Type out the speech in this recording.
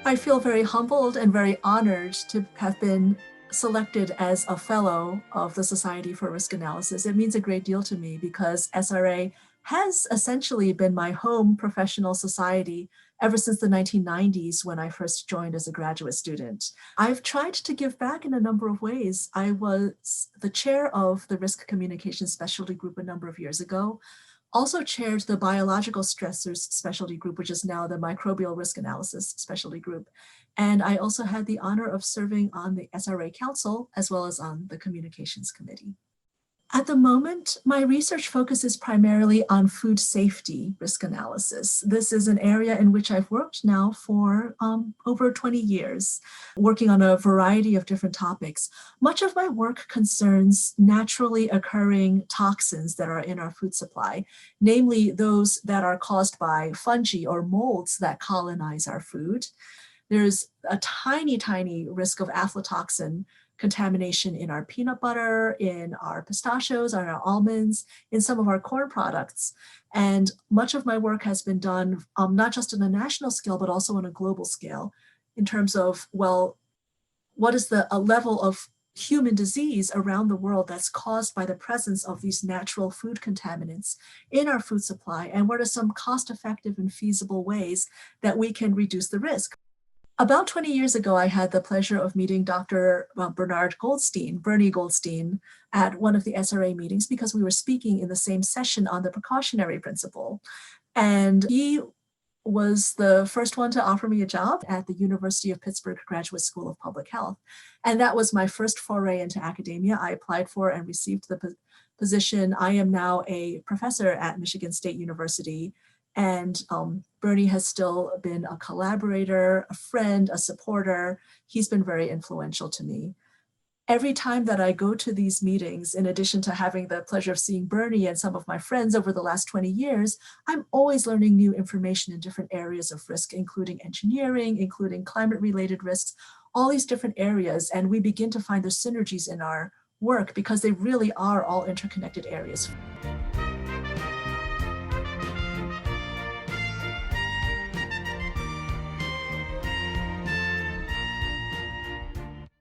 I feel very humbled and very honored to have been selected as a fellow of the Society for Risk Analysis. It means a great deal to me because SRA has essentially been my home professional society ever since the 1990s when I first joined as a graduate student. I've tried to give back in a number of ways. I was the chair of the Risk Communication Specialty Group a number of years ago, also chaired the Biological Stressors Specialty Group, which is now the Microbial Risk Analysis Specialty Group. And I also had the honor of serving on the SRA Council as well as on the Communications Committee. At the moment, my research focuses primarily on food safety risk analysis. This is an area in which I've worked now for over 20 years, working on a variety of different topics. Much of my work concerns naturally occurring toxins that are in our food supply, namely those that are caused by fungi or molds that colonize our food. There's a tiny, tiny risk of aflatoxin contamination in our peanut butter, in our pistachios, on our almonds, in some of our corn products. And much of my work has been done not just on a national scale, but also on a global scale in terms of, well, what is the level of human disease around the world that's caused by the presence of these natural food contaminants in our food supply, and what are some cost-effective and feasible ways that we can reduce the risk. About 20 years ago, I had the pleasure of meeting Dr. Bernard Goldstein, Bernie Goldstein, at one of the SRA meetings because we were speaking in the same session on the precautionary principle. And he was the first one to offer me a job at the University of Pittsburgh Graduate School of Public Health. And that was my first foray into academia. I applied for and received the position. I am now a professor at Michigan State University. And Bernie has still been a collaborator, a friend, a supporter. He's been very influential to me. Every time that I go to these meetings, in addition to having the pleasure of seeing Bernie and some of my friends over the last 20 years, I'm always learning new information in different areas of risk, including engineering, including climate-related risks, all these different areas. And we begin to find the synergies in our work because they really are all interconnected areas.